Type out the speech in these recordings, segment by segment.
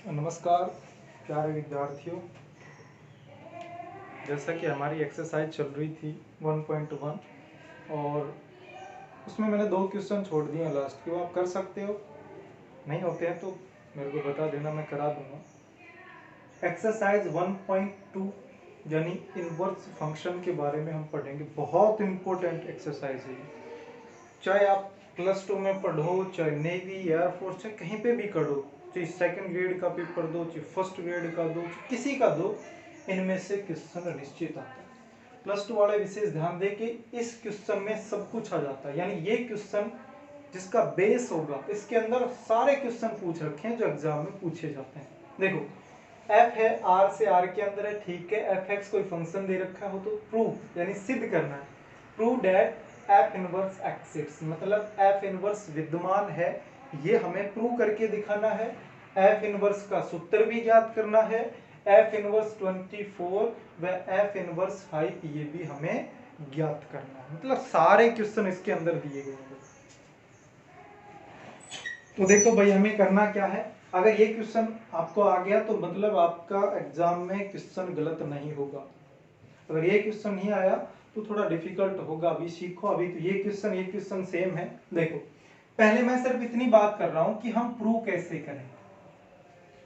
नमस्कार प्यारे विद्यार्थियों। जैसा कि हमारी एक्सरसाइज चल रही थी 1.1 और उसमें मैंने 2 क्वेश्चन छोड़ दिए हैं लास्ट के, वो आप कर सकते हो। नहीं होते हैं तो मेरे को बता देना, मैं करा दूंगा। एक्सरसाइज 1.2 यानी इनवर्स फंक्शन के बारे में हम पढ़ेंगे। बहुत इंपॉर्टेंट एक्सरसाइज है, चाहे आप +2 में पढ़ो, चाहे नेवी एयरफोर्स, चाहे कहीं पे भी करो, चाहे सेकंड ग्रेड का पेपर दो, चाहे फर्स्ट ग्रेड का दो, किसी का दो, इनमें से क्वेश्चन निश्चित आता है। +2 वाले विशेष ध्यान दे कि इस क्वेश्चन में सब कुछ आ जाता है, यानी ये क्वेश्चन जिसका बेस होगा, इसके अंदर सारे क्वेश्चन पूछ रखे हैं जो एग्जाम में पूछे जाते हैं। देखो f है, r से r के अंदर है, ठीक है। f(x) कोई फंक्शन दे रखा हो तो प्रूव यानी सिद्ध करना है। Prove that f inverse exists, मतलब f इनवर्स विद्यमान है, ये हमें प्रूव करके दिखाना है। f इनवर्स का सूत्र भी ज्ञात करना है। f इनवर्स 24 व f इनवर्स 5 ये भी हमें ज्ञात करना है। मतलब सारे क्वेश्चन इसके अंदर दिए गए हैं। तो देखो भाई, हमें करना क्या है। अगर ये क्वेश्चन आपको आ गया तो मतलब आपका एग्जाम में क्वेश्चन गलत नहीं होगा। अगर ये क्वेश्चन नहीं आया तो थोड़ा डिफिकल्ट होगा। अभी सीखो, अभी तो ये क्वेश्चन सेम है। देखो, पहले मैं सिर्फ इतनी बात कर रहा हूं कि हम प्रूव कैसे करें।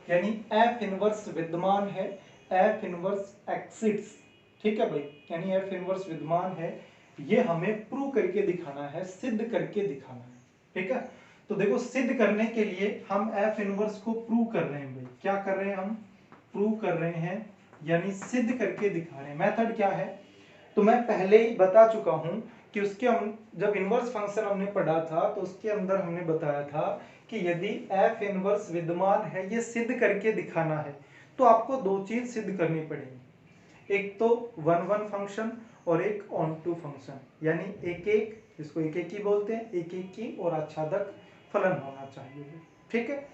यानी f इनवर्स विद्यमान है, f इनवर्स एक्सिस्ट्स, ठीक है भाई, यानी f इनवर्स विद्यमान है, ये हमें प्रूव करके दिखाना है, सिद्ध करके दिखाना है, ठीक है। तो देखो, सिद्ध करने के लिए हम f इनवर्स को प्रूव कर रहे हैं भाई। क्या कर रहे हैं हम? प्रूव कर रहे हैं, यानी सिद्ध करके दिखा रहे हैं। मेथड क्या है तो मैं पहले ही बता चुका हूं कि उसके हम जब इनवर्स फंक्शन हमने पढ़ा था तो उसके अंदर हमने बताया था कि यदि f इनवर्स विद्यमान है, ये सिद्ध करके दिखाना है, तो आपको 2 चीज सिद्ध करनी पड़ेगी। एक तो 1-1 फंक्शन और एक ऑन टू फंक्शन, यानी एक एक, जिसको एक एक ही बोलते हैं, एक एक की और आच्छादक फलन होना चाहिए, ठीक है।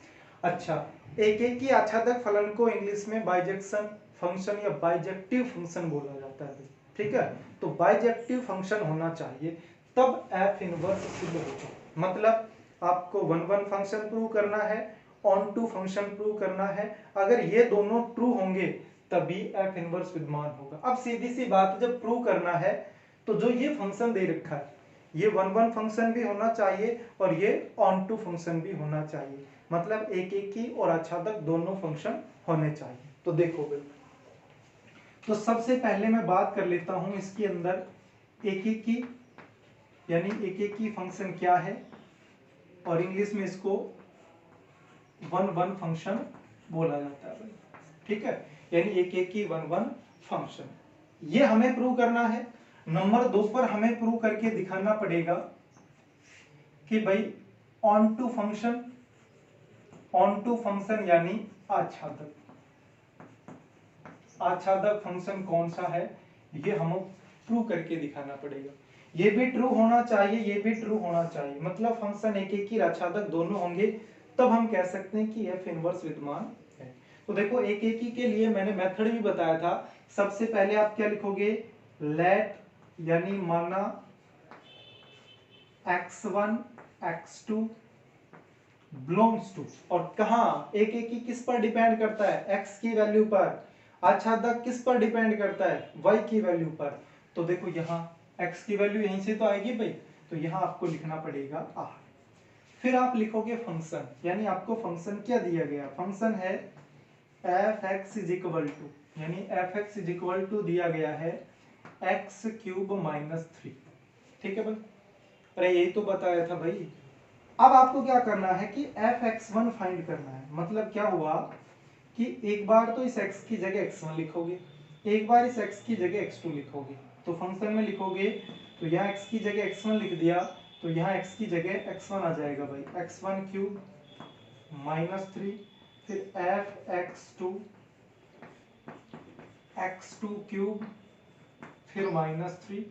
अच्छा, एक एक की आच्छादक फलन को इंग्लिश में बाइजेक्शन फंक्शन या बाइजेक्टिव फंक्शन बोला जाता है, ठीक है। तो बाइजेक्टिव फंक्शन होना चाहिए, तब f इनवर्स सिद्ध होगा। मतलब आपको 1-1 फंक्शन प्रूव करना है, ऑन टू फंक्शन प्रूव करना है। अगर ये दोनों ट्रू होंगे तभी f इनवर्स विद्यमान होगा। अब सीधी सी बात, जब प्रूव करना है तो जो ये फंक्शन दे रखा है, ये 1-1 फंक्शन भी होना चाहिए और ये ऑन टू फंक्शन भी होना चाहिए। मतलब एक एक की और आच्छादक दोनों फंक्शन होने चाहिए। तो देखो बिल्कुल, तो सबसे पहले मैं बात कर लेता हूं इसके अंदर एक एक की, यानी एक एक की फंक्शन क्या है, और इंग्लिश में इसको 1-1 फंक्शन बोला जाता है, ठीक है। यानी एक एक की 1-1 फंक्शन, ये हमें प्रूव करना है। नंबर 2 पर हमें प्रूव करके दिखाना पड़ेगा कि भाई onto function, onto function यानी आच्छादक, आच्छादक फंक्शन कौन सा है, ये हमें प्रूव करके दिखाना पड़ेगा। ये भी ट्रू होना चाहिए, ये भी ट्रू होना चाहिए। मतलब फंक्शन एक एक की आच्छादक दोनों होंगे, तब हम कह सकते हैं कि f इनवर्स विद्यमान है। तो देखो, एक एक के लिए मैंने मेथड भी बताया था। सबसे पहले आप क्या लिखोगे, लेट, यानी माना x1 x2 बिलोंग्स टू, और कहा एक एक की किस पर डिपेंड करता है, x की वैल्यू पर। आच्छादक किस पर डिपेंड करता है, y की वैल्यू पर। तो देखो, यहाँ x की वैल्यू यहीं से तो आएगी भाई, तो यहाँ आपको लिखना पड़ेगा r। फिर आप लिखोगे फंक्शन, यानी आपको फंक्शन क्या दिया गया, फंक्शन है f(x) इज इक्वल टू, यानी f(x) इज इक्वल टू दिया गया है x³ - 3, ठीक है भाई। अरे यही तो बताया था भाई। अब आपको क्या करना है कि f(x1) फाइंड करना है। मतलब क्या हुआ कि एक बार तो इस x की जगह x1 लिखोगे, एक बार इस x की जगह x2 लिखोगे। तो फंक्शन में लिखोगे तो यहाँ x की जगह x1 लिख दिया, तो यहाँ x की जगह x1 आ जाएगा भाई, x1³ -3, फिर f(x2) x2³ फिर -3,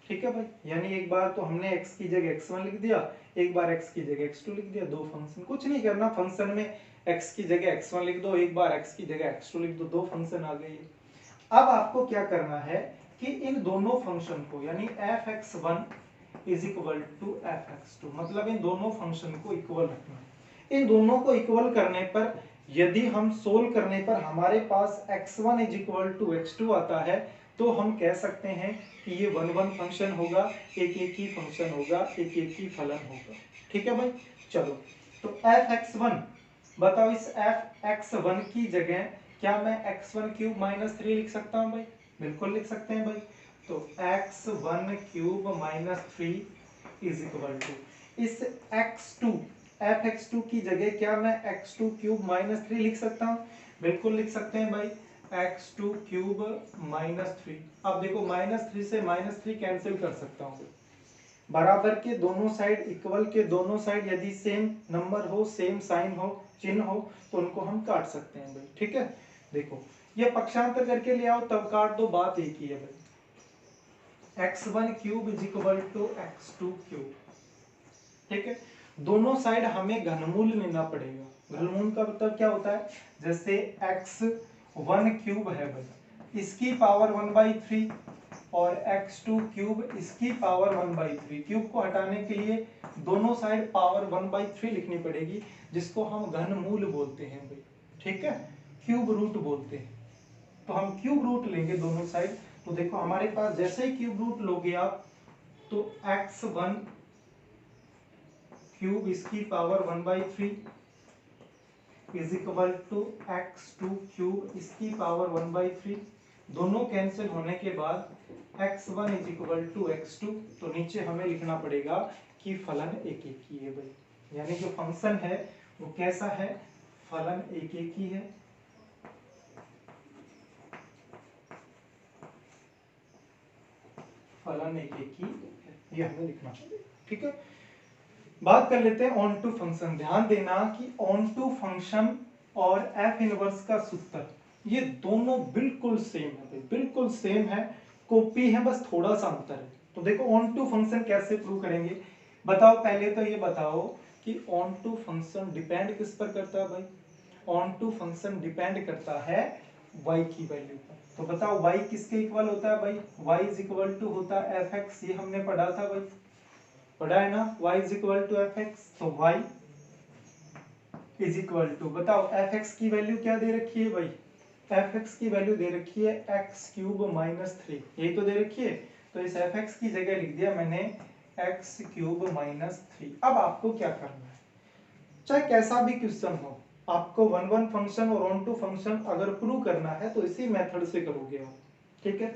ठीक है भाई। यानी एक बार तो हमने x की जगह x1 लिख दिया, एक बार x की जगह x2 लिख दिया। दो फंक्शन, कुछ नहीं करना, फंक्शन में x की जगह x1 लिख दो, एक बार x की जगह x2 लिख दो, दो फंक्शन आ गए। अब आपको क्या करना है कि इन दोनों फंक्शन को, यानी f(x1) is equal to f(x2), मतलब इन दोनों फंक्शन को इक्वल रखना है। इन दोनों को इक्वल करने पर यदि हम सोल्व करने पर हमारे पास x1 is equal to x2 आता है तो हम कह सकते हैं कि ये वन वन फंक्शन होगा, एक एक ही फंक्शन होगा, एक एक ही फलन होगा। ठीक है भाई, चलो तो f(x1) बताओ, इस f(x1) की जगह क्या मैं x1 क्यूब माइनस 3 लिख सकता हूँ भाई? बिल्कुल लिख सकते हैं भाई। तो x1 cube minus 3 is equal to इस x2 f(x2) की जगह क्या मैं x2 क्यूब माइनस 3 लिख सकता हूँ? बिल्कुल लिख सकते हैं भाई, x2 क्यूब माइनस 3। अब देखो -3 से -3 कैंसिल कर सकता हूँ, बराबर के दोनों साइड, इक्वल के दोनों साइड यदि सेम नंबर हो, सेम साइन हो, चिन्ह हो, तो उनको हम काट सकते हैं भाई। ठीक है, देखो ये पक्षांतर करके ले आओ तब काट दो, बात एक ही है भाई। x1 cube is equal to x2 cube. ठीक है, दोनों साइड हमें घनमूल लेना पड़ेगा। घनमूल का मतलब क्या होता है? जैसे x1 क्यूब है भाई, इसकी पावर 1/3 और x2 क्यूब इसकी पावर 1/3। क्यूब को हटाने के लिए दोनों साइड पावर 1/3 लिखनी पड़ेगी, जिसको हम घनमूल बोलते हैं भाई। ठीक है, क्यूब रूट बोलते हैं। तो हम क्यूब रूट लेंगे दोनों साइड। तो देखो हमारे पास जैसे ही क्यूब रूट लोगे आप, तो x1 क्यूब इसकी power 1/3 is equal to x2 cube इसकी पावर 1/3। दोनों कैंसिल होने के बाद x1 is equal to x2। तो नीचे हमें लिखना पड़ेगा कि फलन एक एक ही है भाई, यानी जो फंक्शन है वो कैसा है? फलन एक एक ही है। फलन एक एक ही है, ये हमें लिखना पड़ेगा। ठीक है, बात कर लेते हैं ऑन टू फंक्शन। ध्यान देना कि ऑन टू फंक्शन और एफ इनवर्स का सूत्र ये दोनों बिल्कुल सेम है, बिल्कुल सेम है, कॉपी है, बस थोड़ा सा अंतर है। तो देखो ऑन टू फंक्शन कैसे प्रूव करेंगे, बताओ। पहले तो ये बताओ कि ऑन टू फंक्शन डिपेंड किस पर करता है भाई? ऑन टू फंक्शन डिपेंड करता है y की वैल्यू पर। तो बताओ y किसके इक्वल होता है भाई? y इज इक्वल टू होता है f(x), ये हमने पढ़ा था भाई, पढ़ा है ना, y is equal to f(x). तो y इज इक्वल टू, बताओ f(x) की वैल्यू क्या दे रखी है भाई? f(x) की वैल्यू दे रखी है x क्यूब माइनस 3, यही तो दे रखी है। तो इस f(x) की जगह लिख दिया मैंने x क्यूब माइनस 3। अब आपको क्या करना है, चाहे कैसा भी क्वेश्चन हो, आपको वन वन फंक्शन और ऑन टू फंक्शन अगर प्रूव करना है तो इसी मेथड से करोगे आप। ठीक है,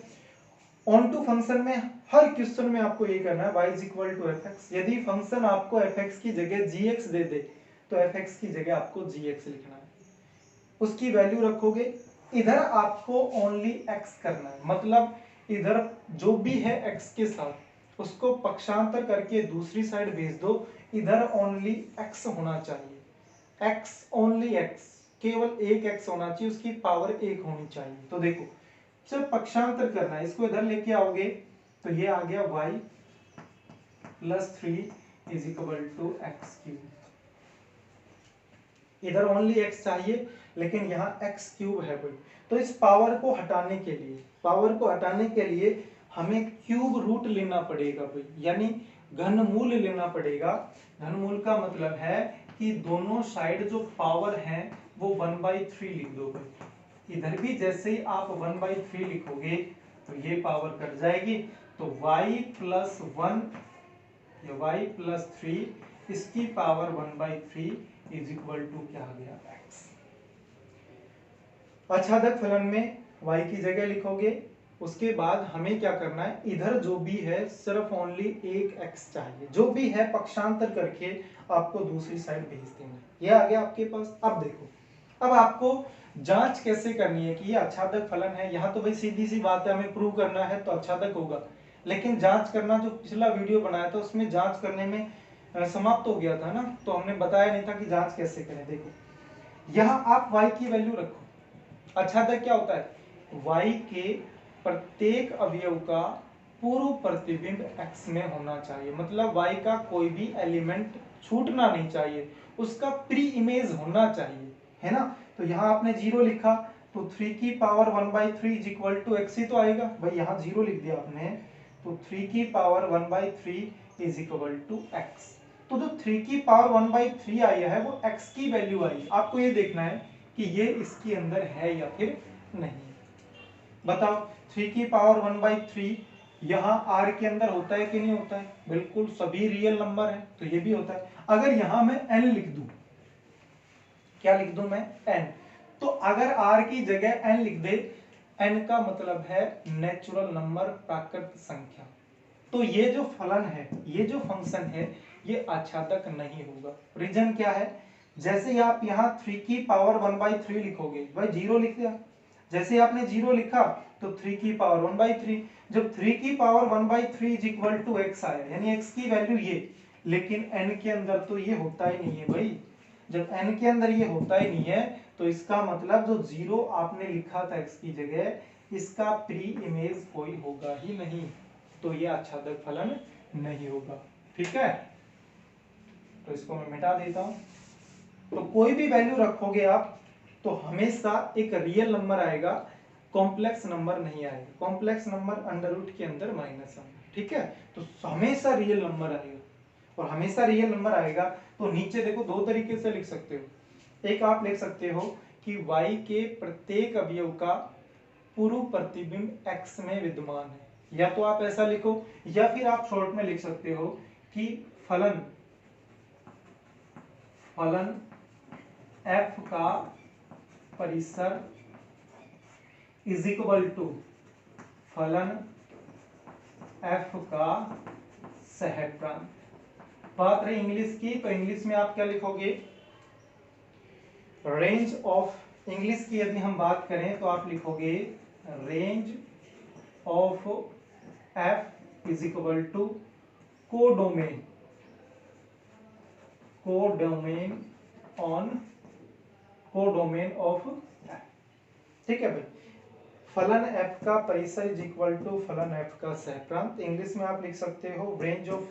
ऑन टू फंक्शन में हर क्वेश्चन में आपको ये करना है y is equal to f(x). यदि फंक्शन आपको f(x) की जगह gx दे दे तो f(x) की जगह आपको gx लिखना है, उसकी वैल्यू रखोगे। इधर आपको ओनली x करना है, मतलब इधर जो भी है x के साथ उसको पक्षांतर करके दूसरी साइड भेज दो। इधर ओनली x होना चाहिए, x ओनली x, केवल एक x होना चाहिए, उसकी पावर 1 होनी चाहिए। तो देखो जब पक्षांतर करना है, इसको इधर लेके आओगे तो ये आ गया y plus 3 is equal to X cube. इधर ओनली x चाहिए लेकिन यहाँ x क्यूब है भाई। तो इस पावर को हटाने के लिए, पावर को हटाने के लिए हमें क्यूब रूट लेना पड़ेगा भाई, यानी घनमूल लेना पड़ेगा। घनमूल का मतलब है कि दोनों साइड जो पावर है वो 1/3 लिख दो भाई। इधर भी जैसे ही आप 1/3 लिखोगे तो ये पावर कट जाएगी। तो y प्लस 1 या y प्लस 3 इसकी पावर 1/3 इज इक्वल टू क्या आ गया? x। आच्छादक फलन में y की जगह लिखोगे। उसके बाद हमें क्या करना है, इधर जो भी है सिर्फ ओनली एक x चाहिए, जो भी है पक्षांतर करके आपको दूसरी साइड भेज देना। ये आ गया आपके पास। अब देखो, अब आपको जांच कैसे करनी है कि ये आच्छादक फलन है। यहाँ तो भाई सीधी सी बात है, हमें प्रूव करना है तो आच्छादक होगा, लेकिन जांच करना, जो पिछला वीडियो बनाया था उसमें जांच करने में समाप्त हो गया था ना, तो हमने बताया नहीं था कि जांच कैसे करें। देखो यहाँ आप y की वैल्यू रखो। आच्छादक क्या होता है? y के प्रत्येक अवयव का पूर्व प्रतिबिंब x में होना चाहिए, मतलब y का कोई भी एलिमेंट छूटना नहीं चाहिए, उसका प्री इमेज होना चाहिए, है ना। तो यहाँ आपने 0 लिखा तो 3 की power 1/3 is equal to x ही तो आएगा भाई। यहाँ 0 लिख दिया आपने, तो 3 की power 1/3 is equal to x। तो जो 3 की पावर 1/3 आई है वो x की वैल्यू आई। आपको ये देखना है कि ये इसके अंदर है या फिर नहीं। बताओ 3 की पावर 1/3 यहाँ r के अंदर होता है कि नहीं होता है? बिल्कुल, सभी रियल नंबर है तो ये भी होता है। अगर यहाँ मैं n लिख दूं, क्या लिख दूं मैं? n। तो अगर r की जगह n लिख दे, n का मतलब है नेचुरल नंबर, प्राकृत संख्या। तो ये जो फलन है, ये जो फंक्शन है, ये आच्छादक नहीं होगा। रीजन क्या है? जैसे आप यहाँ 3 की पावर 1/3 लिखोगे, भाई 0 लिख दिया, जैसे आपने 0 लिखा तो 3 की पावर 1/3, जब 3 की power 1/3 is equal to x आया, यानी x की वैल्यू ये, लेकिन n के अंदर तो ये होता ही नहीं है भाई। जब n के अंदर ये होता ही नहीं है तो इसका मतलब जो 0 आपने लिखा था x की जगह, इसका प्री इमेज कोई होगा ही नहीं, तो ये आच्छादक फलन नहीं होगा। ठीक है, तो इसको मैं मिटा देता हूं। तो कोई भी वैल्यू रखोगे आप तो हमेशा एक रियल नंबर आएगा, कॉम्प्लेक्स नंबर नहीं आएगा। कॉम्प्लेक्स नंबर अंडर रूट के अंदर माइनस आएगा। ठीक है, तो हमेशा रियल नंबर आएगा, और हमेशा रियल नंबर आएगा तो नीचे देखो दो तरीके से लिख सकते हो। एक आप लिख सकते हो कि y के प्रत्येक अवयव का पूर्व प्रतिबिंब x में विद्यमान है, या तो आप ऐसा लिखो, या फिर आप शॉर्ट में लिख सकते हो कि फलन f का परिसर इज इक्वल टू फलन f का सहप्रांत। बात रही इंग्लिश की, तो इंग्लिश में आप क्या लिखोगे? रेंज ऑफ, इंग्लिश की यदि हम बात करें तो आप लिखोगे range of f is equal to codomain of f। ठीक है भाई, फलन f का परिसर इज इक्वल टू फलन f का सहप्रांत। इंग्लिश में आप लिख सकते हो रेंज ऑफ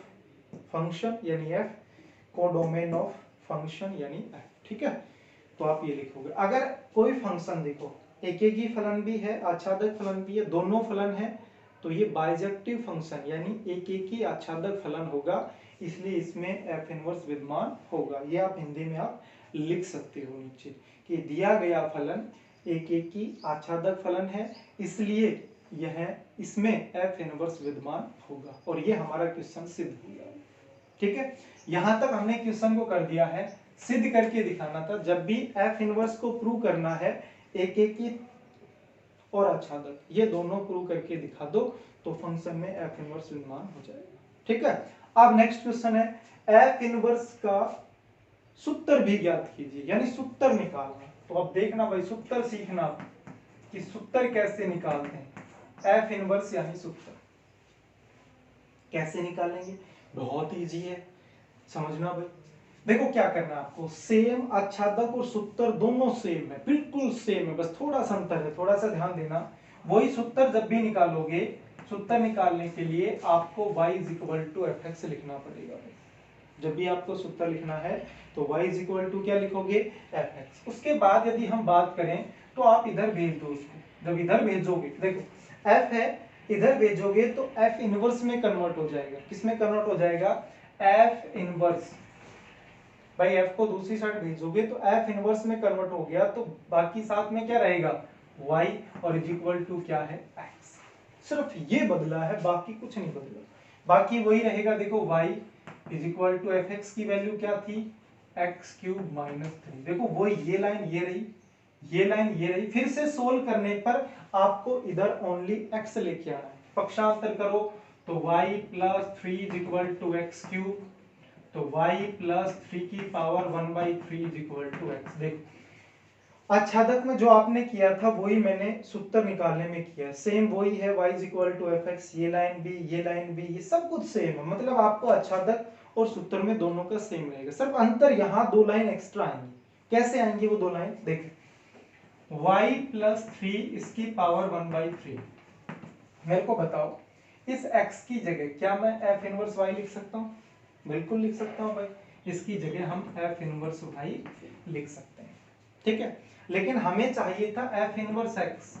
फंक्शन यानी f, कोडोमेन ऑफ फंक्शन यानी f। ठीक है, तो आप ये लिखोगे। अगर कोई फंक्शन देखो, एक ही फलन भी है, आच्छादक फलन भी है, दोनों फलन है, तो ये बाइजेक्टिव फंक्शन यानी एक ही आच्छादक फलन होगा, इसलिए इसमें f इनवर्स विद्यमान होगा। ये आप हिंदी में आप लिख सकते हो नीचे कि दिया गया फलन एक ही आच्छादक फलन है, इसलिए यह इसमें f इनवर्स विद्यमान होगा, और ये हमारा क्वेश्चन सिद्ध हो गया। ठीक है, यहां तक हमने क्वेश्चन को कर दिया है, सिद्ध करके दिखाना था। जब भी f इनवर्स को प्रूव करना है, एक ही और आच्छादक, ये दोनों प्रूव करके दिखा दो तो फंक्शन में f इनवर्स विद्यमान हो जाएगा। ठीक है, अब नेक्स्ट क्वेश्चन है f इनवर्स का सूत्र भी ज्ञात कीजिए, यानी सूत्र निकालना। तो अब देखना भाई, सूत्र सीखना कि सूत्र कैसे निकालते हैं। f इनवर्स यानी सूत्र कैसे निकालेंगे, बहुत इजी है, समझना भाई। देखो क्या करना है आपको, सेम आच्छादक और सूत्र दोनों सेम है, बिल्कुल सेम है, बस थोड़ा सा अंतर है, थोड़ा सा ध्यान देना। वही सूत्र जब भी निकालोगे, सूत्र निकालने के लिए आपको y is equal to fx लिखना पड़ेगा। जब भी आपको सूत्र लिखना है तो y इज इक्वल टू क्या लिखोगे? fx। उसके बाद यदि हम बात करें तो आप इधर भेज दो उसको। जब इधर भेजोगे, देखो f है, इधर भेजोगे तो f इनवर्स में कन्वर्ट हो जाएगा। किस में कन्वर्ट हो जाएगा? f inverse. भाई f को दूसरी साइड भेजोगे तो f इनवर्स में कन्वर्ट हो गया, तो बाकी साथ में क्या रहेगा? y, और इज इक्वल टू क्या है? x। सिर्फ ये बदला है, बाकी कुछ नहीं बदला, बाकी वही रहेगा। देखो y is equal to fx की वैल्यू क्या थी? x cube minus 3। देखो वो ये लाइन ये रही, ये लाइन ये रही। फिर से सोल्व करने पर आपको इधर ओनली x लेके आना है। पक्षांतर करो तो y plus 3 is equal to X cube, तो y प्लस 3 की power 1/3 is equal to x। देखो आच्छादक में जो आपने किया था वही मैंने सूत्र निकालने में किया, सेम वही है। y is equal to fx, ये लाइन भी, ये लाइन भी, ये सब कुछ सेम है। मतलब आपको आच्छादक और सूत्र में दोनों का सेम रहेगा, सिर्फ अंतर यहाँ दो लाइन एक्स्ट्रा आएंगी। कैसे आएंगी वो दो लाइन? देखो y प्लस 3 इसकी पावर 1/3। मेरे को बताओ इस x की जगह क्या मैं f इनवर्स y लिख सकता हूँ? बिल्कुल लिख सकता हूँ भाई, इसकी जगह हम f इनवर्स y लिख सकते हैं। ठीक है, लेकिन हमें चाहिए था f इनवर्स x।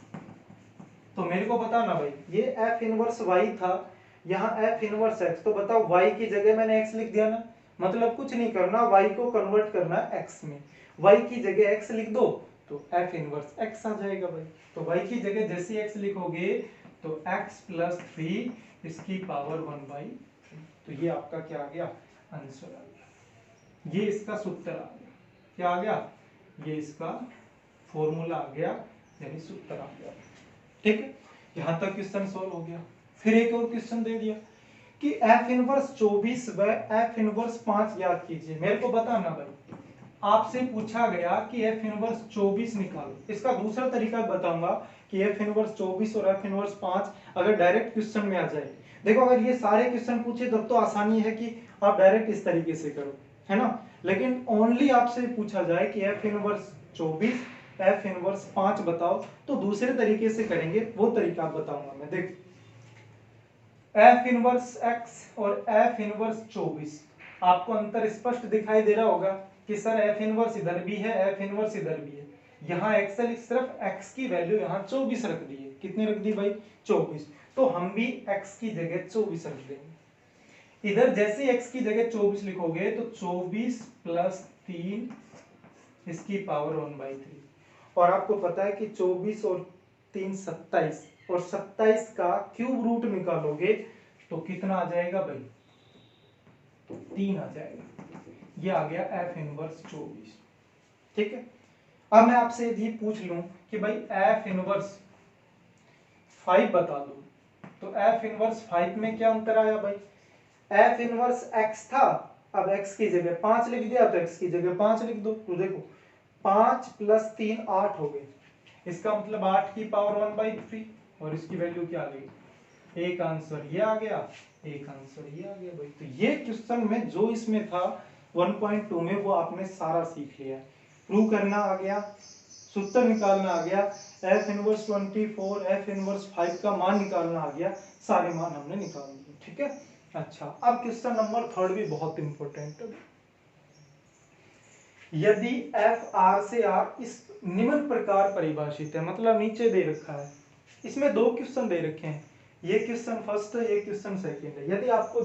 तो मेरे को बताओ ना भाई, ये f इनवर्स y था, यहाँ f इनवर्स x, तो बताओ y की जगह मैंने x लिख दिया ना। मतलब कुछ नहीं करना, y को कन्वर्ट करना x में, y की जगह x लिख दो तो f इनवर्स x आ जाएगा भाई। तो y की जगह जैसे x लिखोगे तो x प्लस 3 इसकी पावर 1/3। तो ये आपका क्या आ गया, आंसर आ गया, ये इसका सूत्र आ गया। क्या आ गया, ये इसका फॉर्मूला आ गया, यानी सूत्र आ गया। ठीक है, यहां तक क्वेश्चन सॉल्व हो गया। फिर एक और क्वेश्चन दे दिया कि f इनवर्स 24 व f इनवर्स 5 याद कीजिए। मेरे को बताना भाई, आपसे पूछा गया कि f इनवर्स 24 निकालो। इसका दूसरा तरीका बताऊंगा कि f इनवर्स 24 और f इनवर्स 5 अगर डायरेक्ट क्वेश्चन में आ जाए। देखो अगर ये सारे क्वेश्चन पूछे तब तो आसानी है कि आप डायरेक्ट इस तरीके से करो, है ना। लेकिन ओनली आपसे पूछा जाए कि f इनवर्स 24 f इनवर्स 5 बताओ, तो दूसरे तरीके से करेंगे, वो तरीका बताऊंगा मैं। देख f इनवर्स x और f इनवर्स 24, आपको अंतर स्पष्ट दिखाई दे रहा होगा कि सर f इनवर्स इधर भी है, f इनवर्स इधर भी है। यहाँ एक्सेल सिर्फ x की वैल्यू यहाँ 24 रख दी है। कितनी रख दी भाई, 24। तो हम भी x की जगह 24 रख देंगे। इधर जैसे x की जगह 24 लिखोगे तो 24 प्लस 3 इसकी पावर 1/3। और आपको पता है कि 24 और 3 27, और 27 का क्यूब रूट निकालोगे तो कितना आ जाएगा भाई, 3 आ जाएगा। ये आ गया f इनवर्स 24। ठीक है, अब मैं आपसे यदि पूछ लूं कि भाई f इनवर्स 5 बता दो, तो f इनवर्स 5 में क्या अंतर आया भाई, f इनवर्स x था, अब x की जगह 5 लिख दिया तो x की जगह 5 लिख दो। तो देखो 5 प्लस 3 8 हो गए, इसका मतलब 8 की पावर 1/3, और इसकी वैल्यू क्या आ गई, एक आंसर ये आ गया, एक आंसर ये आ गया भाई। तो ये क्वेश्चन में जो इसमें था 1.2 में वो आपने सारा सीख लिया। प्रूव करना आ गया, सूत्र निकालना आ गया, f इनवर्स 24 f इनवर्स 5 का मान निकालना आ गया, सारे मान हमने निकाल दिए। ठीक है, अच्छा अब क्वेश्चन नंबर 3 भी बहुत इंपॉर्टेंट है। यदि f r से r इस निम्न प्रकार परिभाषित है, मतलब नीचे दे रखा है, इसमें दो क्वेश्चन दे रखे हैं, ये क्वेश्चन फर्स्ट है, ये क्वेश्चन सेकंड है। यदि आपको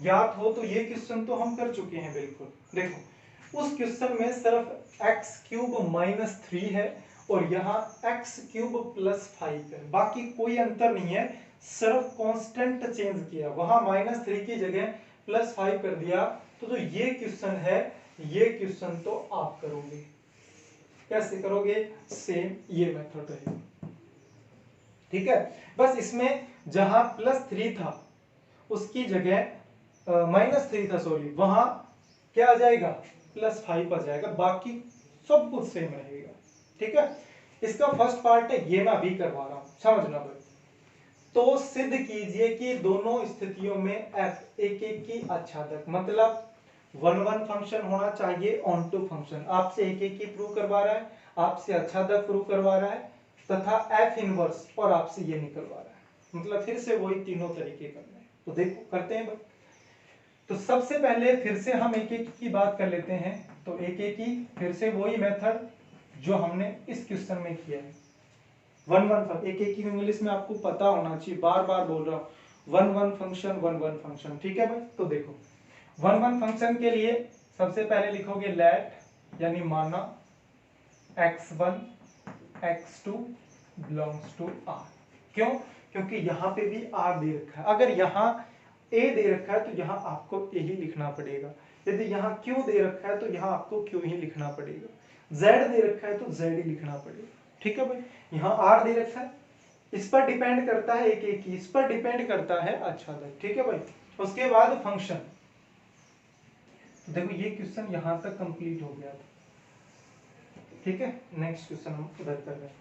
ज्ञात हो तो ये क्वेश्चन तो हम कर चुके हैं बिल्कुल। देखो उस क्वेश्चन में सिर्फ x क्यूब माइनस 3 है और यहाँ x क्यूब प्लस 5 है, बाकी कोई अंतर नहीं है, सिर्फ कांस्टेंट चेंज किया, वहां -3 की जगह +5 कर दिया। तो ये क्वेश्चन है, ये क्वेश्चन तो आप करोगे, कैसे करोगे, सेम ये मेथड है। ठीक है, बस इसमें जहां +3 था उसकी जगह -3 था, सॉरी, वहां क्या आ जाएगा, +5 आ जाएगा, बाकी सब कुछ सेम रहेगा। ठीक है, इसका फर्स्ट पार्ट है, ये मैं अभी करवा रहा हूं, समझना भाई। तो सिद्ध कीजिए कि दोनों स्थितियों में f एक की आच्छादक, मतलब 1 फंक्शन होना चाहिए ऑन टू फंक्शन। आपसे एक की प्रूव करवा रहा है, आपसे आच्छादक प्रूव करवा रहा है, तथा f इनवर्स, और आपसे ये निकलवा रहा है, मतलब फिर से वही तीनों तरीके करने हैं। तो देखो करते हैं भाई। तो सबसे पहले फिर से हम एक की बात कर लेते हैं। तो एक की फिर से वही मेथड जो हमने इस क्वेश्चन में किया है, 1 एक की इंग्लिश में आपको पता होना चाहिए, बार बार बोल रहा हूं, 1 फंक्शन 1 फंक्शन। ठीक है भाई, तो देखो 1 फंक्शन के लिए सबसे पहले लिखोगे लेट, यानी माना x1 x2 belongs to r। क्यों, क्योंकि यहाँ पे भी r दे रखा है, अगर यहाँ a दे रखा है तो यहाँ आपको a ही लिखना पड़ेगा, यदि यहाँ q दे रखा है तो यहाँ आपको q ही लिखना पड़ेगा, z दे रखा है तो z ही लिखना पड़ेगा। ठीक है भाई, यहाँ r दे रखा है, इस पर डिपेंड करता है एक ही, इस पर डिपेंड करता है आच्छादक। ठीक है भाई, उसके बाद फंक्शन। तो देखो ये क्वेश्चन यहां तक कंप्लीट हो गया था। ठीक है, नेक्स्ट क्वेश्चन हम उधर कर रहे हैं।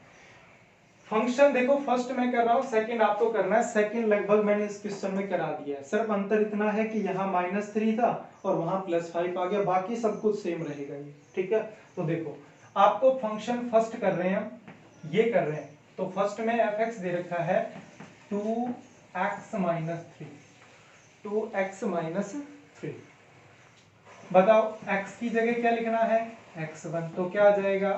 फंक्शन देखो फर्स्ट मैं कर रहा हूं, सेकंड आपको करना है। सेकंड लगभग मैंने इस क्वेश्चन में करा दिया है, सिर्फ अंतर इतना है कि यहाँ -3 था और वहां +5 आ गया, बाकी सब कुछ सेम रहेगा ये। ठीक है, तो देखो आपको फंक्शन फर्स्ट कर रहे हैं हम, ये कर रहे हैं। तो फर्स्ट में f(x) दे रखा है 2x - 3, 2x - 3। बताओ x की जगह क्या लिखना है, x1, तो क्या आ जाएगा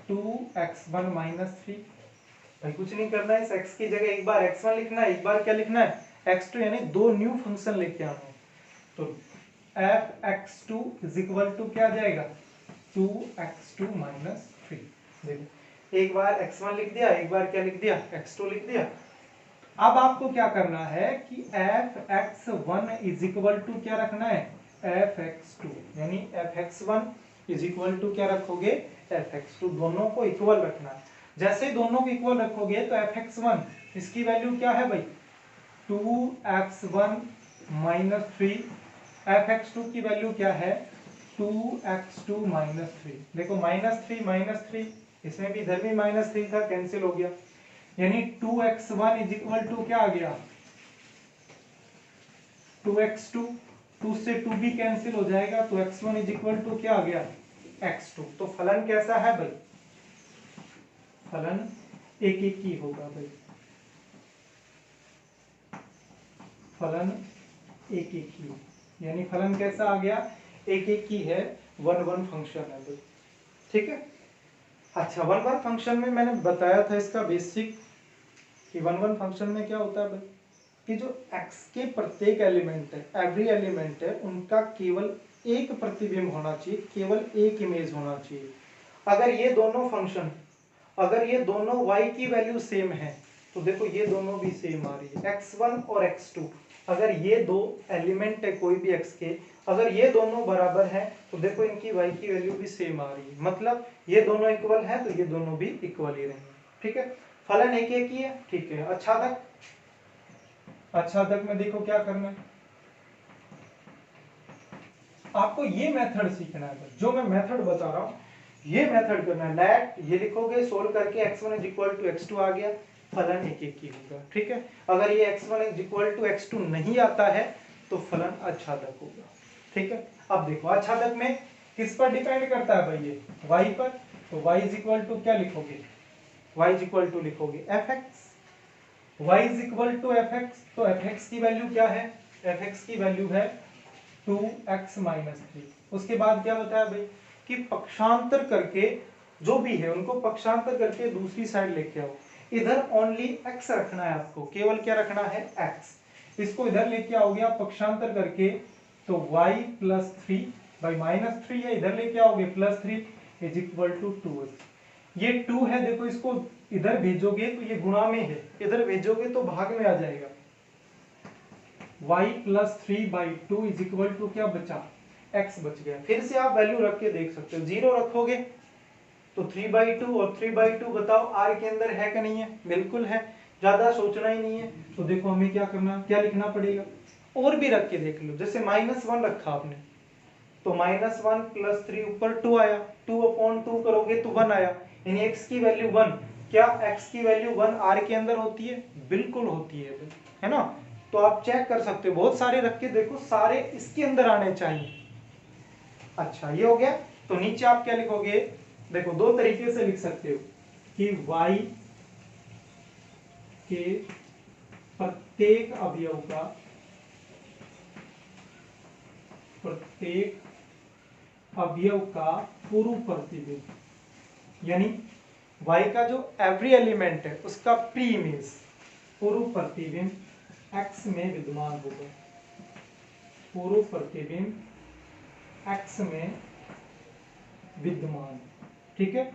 2x1 - 3। भाई कुछ नहीं करना है, इस x की जगह एक बार x1 लिखना है, एक बार क्या लिखना है, x2, यानी दो न्यू फंक्शन लेके आना है। तो f(x2) क्या आ जाएगा 2x2 - 3। देखो एक बार x1 लिख दिया, एक बार क्या लिख दिया, x2 लिख दिया। अब आपको क्या करना है कि fx1 इज इक्वल टू क्या रखना है, fx2, यानी fx1 इज इक्वल टू क्या रखोगे, fx2, दोनों को इक्वल रखना है। जैसे ही दोनों को इक्वल रखोगे तो fx1 इसकी वैल्यू क्या है भाई, 2x1 माइनस 3, fx2 की वैल्यू क्या है, 2x2 माइनस 3। देखो माइनस थ्री, इसमें भी इधर भी -3 था, कैंसिल हो गया, यानी 2x1 इज इक्वल टू क्या आ गया, 2x2, 2 से 2 भी कैंसिल हो जाएगा, तो x1 इज इक्वल टू क्या आ गया, x2। तो फलन कैसा है भाई, फलन एक एक ही होगा भाई, फलन एक एक ही, यानी फलन कैसा आ गया, एक एक ही है, वन वन फंक्शन है भाई, ठीक है। अच्छा, वन वन फंक्शन में मैंने बताया था इसका बेसिक कि वन वन फंक्शन में क्या होता है भाई, कि जो x के प्रत्येक एलिमेंट है, एवरी एलिमेंट है, उनका केवल एक प्रतिबिंब होना चाहिए, केवल एक इमेज होना चाहिए। अगर ये दोनों फंक्शन, अगर ये दोनों y की वैल्यू सेम है तो देखो ये दोनों भी सेम आ रही है, x1 और x2, अगर ये दो एलिमेंट है कोई भी x के, अगर ये दोनों बराबर हैं तो देखो इनकी y की वैल्यू भी सेम आ रही है, मतलब ये दोनों इक्वल है तो ये दोनों भी इक्वल ही रहेंगे, ठीक है। फलन एक एक ही है, ठीक है। अच्छा तक में देखो क्या करना है, आपको ये मेथड सीखना है, जो मैं मेथड बता रहा हूँ ये मेथड करना है। लेट ये लिखोगे, सोल्व करके x1 is equal to x2 आ गया, फलन एक एक ही होगा, ठीक है। अगर ये x1 is equal to x2 नहीं आता है तो फलन आच्छादक होगा, ठीक है। अब देखो आच्छादक में किस पर डिपेंड करता है भाई, ये y पर, तो y इज इक्वल टू क्या लिखोगे, y इज इक्वल टू लिखोगे fx, y is equal to fx, तो fx की वैल्यू क्या है, fx की वैल्यू है 2x माइनस 3। उसके बाद क्या बताया भाई कि पक्षांतर करके जो भी है उनको पक्षांतर करके दूसरी साइड लेके आओ, इधर ओनली x रखना है आपको, केवल क्या रखना है, x। इसको इधर लेके आओगे आप पक्षांतर करके, तो y प्लस 3 बाई माइनस 3 है, इधर लेके आओगे plus 3 is equal to 2x। ये 2 है, देखो इसको इधर भेजोगे तो ये गुणा में है, इधर भेजोगे तो भाग में आ जाएगा, y plus 3 by 2 is equal to क्या बचा, x बच गया। फिर से आप वैल्यू रख के देख सकते हो, 0 रखोगे तो 3/2 और 3/2 बताओ r के अंदर है कि नहीं है, बिल्कुल है, ज्यादा सोचना ही नहीं है। तो देखो हमें क्या करना, क्या लिखना पड़ेगा, और भी रख के देख लो, जैसे -1 रखा आपने तो -1 प्लस 3 ऊपर 2 आया, 2/2 करोगे तो 1 आया, यानी x की वैल्यू 1। क्या x की वैल्यू 1 r के अंदर होती है, बिल्कुल होती है ना। तो आप चेक कर सकते हो, बहुत सारे रख के देखो, सारे इसके अंदर आने चाहिए। अच्छा ये हो गया, तो नीचे आप क्या लिखोगे, देखो दो तरीके से लिख सकते हो कि y के प्रत्येक अवयव का, प्रत्येक अवयव का पूर्व प्रतिबिंब, यानी y का जो एवरी एलिमेंट है उसका प्री इमेज, पूर्व प्रतिबिंब x में विद्यमान होगा, पूर्व प्रतिबिंब x में विद्यमान, ठीक है।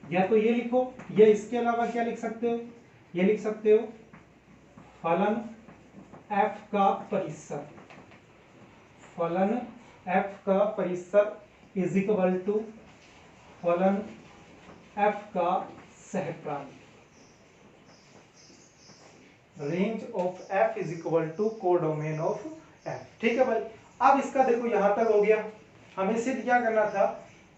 या तो ये लिखो, या इसके अलावा क्या लिख सकते हो, ये लिख सकते हो फलन f का परिसर, फलन f का परिसर इज इक्वल टू फलन f का सहप्रांत, range of f is equal to codomain of f, ठीक है भाई। अब इसका देखो यहां तक हो गया, हमें सिद्ध क्या करना था,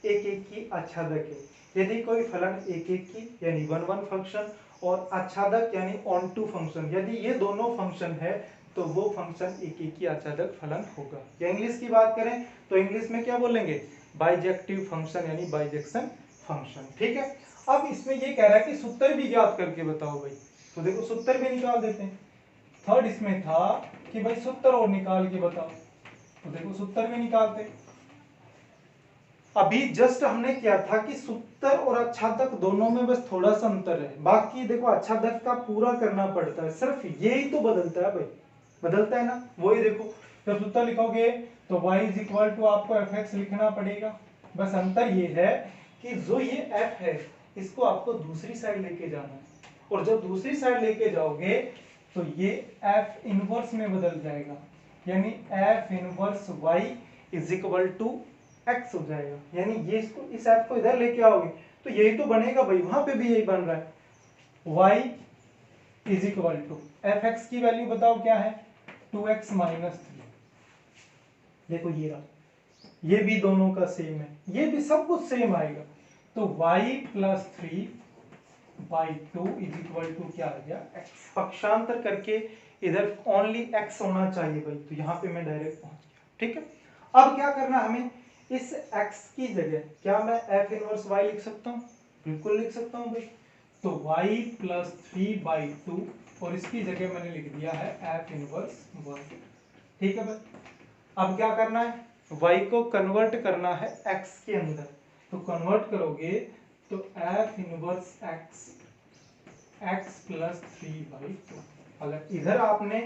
एक एक की आच्छादक है। यदि कोई फलन एक एक की यानी वन वन फंक्शन और आच्छादक यानी ऑन टू फंक्शन, यदि ये दोनों फंक्शन है तो वो फंक्शन एक एक की आच्छादक फलन होगा। या इंग्लिश की बात करें तो इंग्लिश में क्या बोलेंगे, बाइजेक्टिव फंक्शन यानी बाइजेक्शन फंक्शन, ठीक है। अब इसमें ये कह रहा है कि सूत्र भी ज्ञात करके बताओ भाई, तो देखो सूत्र भी निकाल देते हैं। थर्ड इसमें था कि भाई सूत्र और निकाल के बताओ, तो देखो सूत्र भी निकालते। अभी जस्ट हमने क्या था कि सूत्र और आच्छादक दोनों में बस थोड़ा सा अंतर है, बाकी देखो आच्छादक का पूरा करना पड़ता है, सिर्फ यही तो बदलता है भाई, बदलता है ना, वही देखो। जब सूत्र लिखोगे तो y इज इक्वल टू आपको fx लिखना पड़ेगा, बस अंतर ये है कि जो ये f है इसको आपको दूसरी साइड लेके जाना है, और जब दूसरी साइड लेके जाओगे तो ये एफ इनवर्स में बदल जाएगा, यानी F inverse Y is equal to X हो जाएगा। यानी ये इसको इस एफ को इधर लेके आओगे तो यही तो बनेगा भाई, वहां पे भी यही बन रहा है। y is equal to F X की वैल्यू बताओ क्या है, 2x माइनस 3। देखो ये रहा, ये भी दोनों का सेम है, ये भी सब कुछ सेम आएगा। तो y प्लस 3/2 इज इक्वल टू क्या आ गया, x। पक्षांतर करके इधर ओनली x होना चाहिए भाई, तो यहाँ पे मैं डायरेक्ट पहुंच गया। ठीक है, अब क्या करना है हमें, इस x की जगह क्या मैं f इनवर्स y लिख सकता हूँ, बिल्कुल लिख सकता हूँ भाई। तो y प्लस 3/2 और इसकी जगह मैंने लिख दिया है f इनवर्स y। ठीक है भाई, अब क्या करना है, y को कन्वर्ट करना है x के अंदर, तो कन्वर्ट करोगे तो f इनवर्स x प्लस 3/2। अगर इधर आपने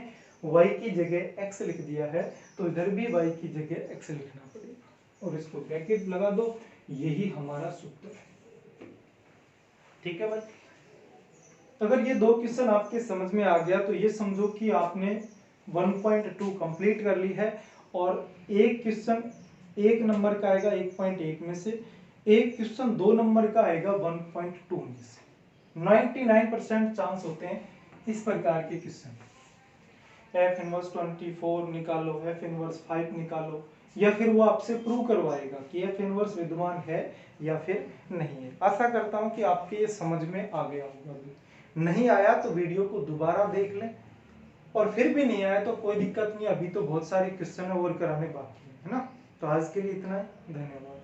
y की जगह x लिख दिया है तो इधर भी y की जगह x लिखना पड़ेगा, और इसको ब्रैकेट लगा दो, यही हमारा सूत्र है। ठीक है भाई, अगर ये दो क्वेश्चन आपके समझ में आ गया तो ये समझो कि आपने 1.2 कंप्लीट कर ली है, और एक क्वेश्चन 1 नंबर का आएगा 1.1 में से, एक क्वेश्चन 2 नंबर का आएगा 1.2 में से। 99% चांस होते हैं इस प्रकार के क्वेश्चन। एफ इनवर्स 24 निकालो, एफ इनवर्स 5 निकालो, या फिर वो आपसे प्रूव करवाएगा कि एफ इनवर्स विद्यमान है या फिर नहीं है। आशा करता हूं कि आपके ये समझ में आ गया होगा। नहीं आया तो वीडियो को दोबारा देख लें, और फिर भी नहीं आया तो कोई दिक्कत नहीं, अभी तो बहुत सारे क्वेश्चन और कराने बाकी है ना। तो आज के लिए इतना ही, धन्यवाद।